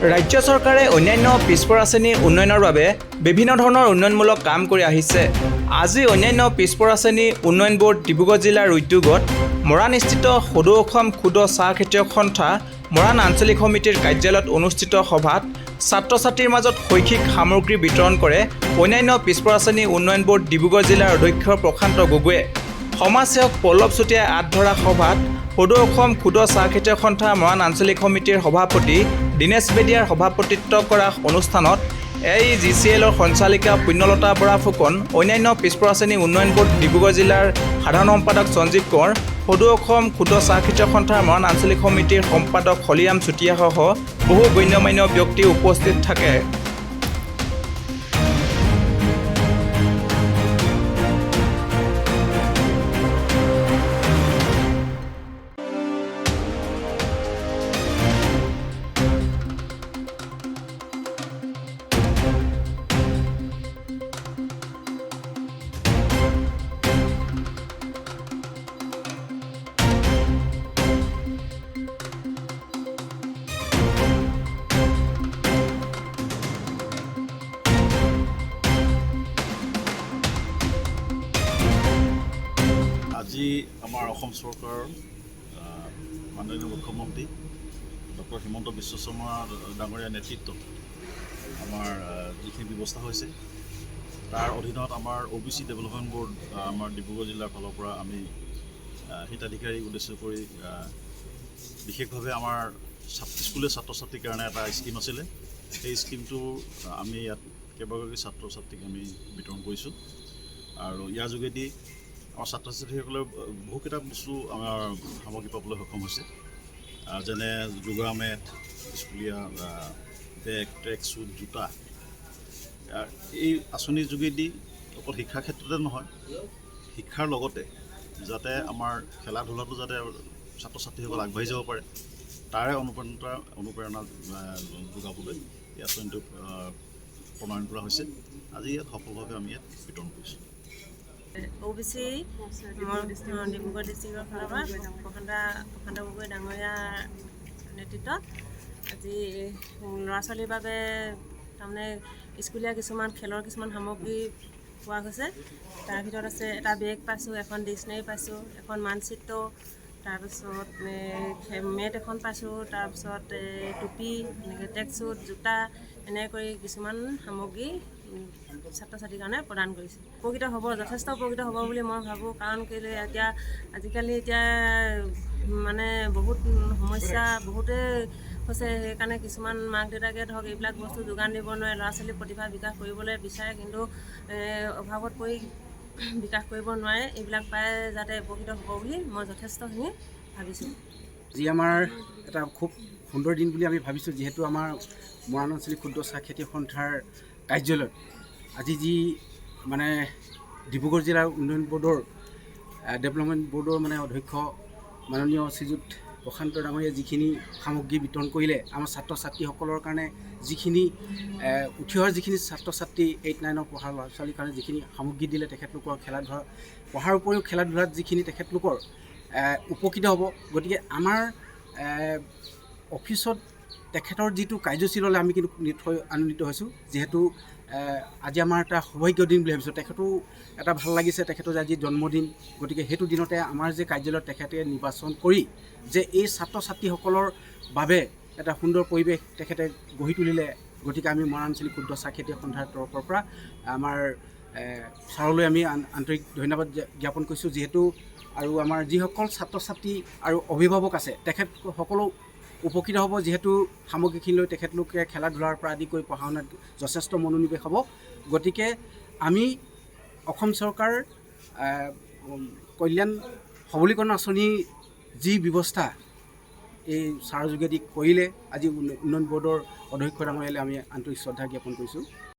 ৰাজ্য চৰকাৰে অন্যান্য পিছপৰা শ্ৰেণীৰ উন্নয়নৰ বাবে বিভিন্ন ধৰণৰ উন্নয়নমূলক কাম কৰি আহিছে। আজি অন্যান্য পিছপৰা শ্ৰেণী উন্নয়ন বোৰ্ড ডিব্ৰুগড় জিলাৰ উদ্যোগত মৰাণস্থিত সদৌ অসম ক্ষুদ্ৰ চাহ খেতিয়ক সন্থা মৰাণ আঞ্চলিক সমিতিৰ কাৰ্যালয়ত অনুষ্ঠিত সভাত ছাত্ৰ ছাত্ৰীৰ মাজত শৈক্ষিক সামগ্ৰী বিতৰণ কৰে অন্যান্য পিছপৰা শ্ৰেণী উন্নয়ন বোৰ্ড ডিব্ৰুগড় জিলাৰ অধ্যক্ষ প্ৰশান্ত গগৈয়ে। সমাজসেৱক পল্লৱ চুতীয়াই আগধৰা সভাত সদৌ অসম ক্ষুদ্ৰ চাহ খেতিয়ক সন্থা মৰাণ আঞ্চলিক সমিতিৰ সভাপতি দীনেশ বেদিয়াৰ সভাপতিত্ব কৰা অনুষ্ঠানত AEGCLৰ সঞ্চালিকা পুণ্যলতা বৰা ফুকন, অন্যান্য পিছপৰা শ্ৰেণী উন্নয়ন বোৰ্ড ডিব্ৰুগড় জিলাৰ সাধাৰণ সম্পাদক সঞ্জীৱ কোঁৱৰ, সদৌ অসম ক্ষুদ্ৰ চাহ খেতিয়ক সন্থাৰ মৰাণ আঞ্চলিক সমিতিৰ সম্পাদক হলিৰাম চুতীয়াসহ বহু গণ্যমান্য ব্যক্তি উপস্থিত থাকে। আজি আমাৰ অসম চৰকাৰৰ মাননীয় মুখ্যমন্ত্ৰী ডক্টৰ হিমন্ত বিশ্ব শৰ্মা ডাঙৰীয়াৰ নেতৃত্বত আমাৰ যিখিনি ব্যৱস্থা হৈছে তাৰ অধীনত আমাৰ OBC ডেভেলপমেণ্ট বোৰ্ড আমাৰ ডিব্ৰুগড় জিলাৰ ফালৰ পৰা আমি হিতাধিকাৰী উদ্দেশ্য কৰি বিশেষভাৱে আমাৰ স্কুলীয়া ছাত্ৰ ছাত্ৰীৰ কাৰণে এটা স্কিম আছিলে। সেই স্কিমটো আমি ইয়াত কেইবাগৰাকী ছাত্ৰ ছাত্ৰীক আমি বিতৰণ কৰিছোঁ আৰু ইয়াৰ যোগেদি আমাৰ ছাত্ৰ ছাত্ৰীসকলে বহুকেইটা বস্তু আমাৰ সামগ্ৰী পাবলৈ সক্ষম হৈছে, যেনে যোগা মেট, স্কুলীয়া বেগ, ট্ৰেক শ্বুট, জোতা। এই আঁচনিৰ যোগেদি অকল শিক্ষাৰ ক্ষেত্ৰতে নহয়, শিক্ষাৰ লগতে যাতে আমাৰ খেলা ধূলাটো যাতে ছাত্ৰ ছাত্ৰীসকল আগবাঢ়ি যাব পাৰে তাৰে অনুপ্ৰেৰণা যোগাবলৈ এই আঁচনিটো প্ৰণয়ন কৰা হৈছে। আজি ইয়াত সফলভাৱে আমি ইয়াত বিতৰণ কৰিছোঁ। OBC ডিব্ৰুগড় ডিষ্ট্ৰিক্টৰ ফালৰ পৰা প্ৰশান্ত গগৈ ডাঙৰীয়াৰ নেতৃত্বত আজি ল'ৰা ছোৱালীৰ বাবে তাৰমানে স্কুলীয়া খেলৰ কিছুমান সামগ্ৰী পোৱা গৈছে। তাৰ ভিতৰত আছে এটা বেগ পাইছোঁ, এখন ডিক্সনেৰী পাইছোঁ, এখন মানচিত্ৰ, তাৰপিছত মেট এখন পাইছোঁ, তাৰপিছত টুপি, এনেকৈ ট্ৰেক শ্বুট, জোতা, এনেকৈ কৰি কিছুমান সামগ্ৰী ছাত্ৰ ছাত্ৰীৰ কাৰণে প্ৰদান কৰিছে। উপকৃত হ'ব, যথেষ্ট উপকৃত হ'ব বুলি মই ভাবোঁ। কাৰণ কেলৈ আজিকালি মানে বহুত সমস্যা বহুতেই হৈছে। সেইকাৰণে কিছুমান মাক দেউতাকে ধৰক এইবিলাক বস্তু যোগান দিব নোৱাৰে, ল'ৰা ছোৱালীৰ প্ৰতিভা বিকাশ কৰিবলৈ বিচাৰে, কিন্তু অভাৱত পৰি বিকাশ কৰিব নোৱাৰে। এইবিলাক পাই যাতে উপকৃত হ'ব বুলি মই যথেষ্টখিনি ভাবিছোঁ। যি আমাৰ এটা খুব সুন্দৰ দিন বুলি আমি ভাবিছোঁ, যিহেতু আমাৰ মৰাণ আঞ্চলিক ক্ষুদ্ৰ চাহ খেতিয়ক সন্থাৰ কাৰ্যালয়ত আজি যি মানে ডিব্ৰুগড় জিলাৰ উন্নয়ন বোৰ্ডৰ ডেভেলপমেণ্ট বোৰ্ডৰ মানে অধ্যক্ষ মাননীয় শ্ৰীযুত প্ৰশান্ত ডাঙৰীয়াই যিখিনি সামগ্ৰী বিতৰণ কৰিলে আমাৰ ছাত্ৰ ছাত্ৰীসকলৰ কাৰণে, যিখিনি উঠি অহা যিখিনি ছাত্ৰ ছাত্ৰী 8, 9 পঢ়া ল'ৰা ছোৱালীৰ কাৰণে যিখিনি সামগ্ৰী দিলে, তেখেতলোকৰ খেলা ধূলা পঢ়াৰ উপৰিও খেলা ধূলাত যিখিনি তেখেতলোকৰ উপকৃত হ'ব। গতিকে আমাৰ অফিচত তেখেতৰ যিটো কাৰ্যসূচী ল'লে আমি কিন্তু নিশ্চয় আনন্দিত হৈছোঁ। যিহেতু আজি আমাৰ এটা সৌভাগ্য দিন বুলি ভাবিছোঁ। তেখেতো এটা ভাল লাগিছে, তেখেতৰ আজি জন্মদিন। গতিকে সেইটো দিনতে আমাৰ যে কাৰ্যালয়ত তেখেতে নিৰ্বাচন কৰি যে এই ছাত্ৰ ছাত্ৰীসকলৰ বাবে এটা সুন্দৰ পৰিৱেশ তেখেতে গঢ়ি তুলিলে। গতিকে আমি মৰাণ আঞ্চলিক ক্ষুদ্ৰ চাহ খেতিয়ক সন্থাৰ তৰফৰ পৰা আমাৰ ছাৰলৈ আমি আন্তৰিক ধন্যবাদ জ্ঞাপন কৰিছোঁ। যিহেতু আৰু আমাৰ যিসকল ছাত্ৰ ছাত্ৰী আৰু অভিভাৱক আছে তেখেতসকলো উপকৃত হ'ব, যিহেতু সামগ্ৰীখিনি লৈ তেখেতলোকে খেলা ধূলাৰ পৰা আদি কৰি পঢ়া শুনাত যথেষ্ট মনোনিৱেশ হ'ব। গতিকে আমি অসম চৰকাৰ কল্যাণ সবলীকৰণ আঁচনিৰ যি ব্যৱস্থা এই ছাৰৰ যোগেদি কৰিলে, আজি উন্নয়ন বোৰ্ডৰ অধ্যক্ষ ডাঙৰীয়ালৈ আমি আন্তৰিক শ্ৰদ্ধা জ্ঞাপন কৰিছোঁ।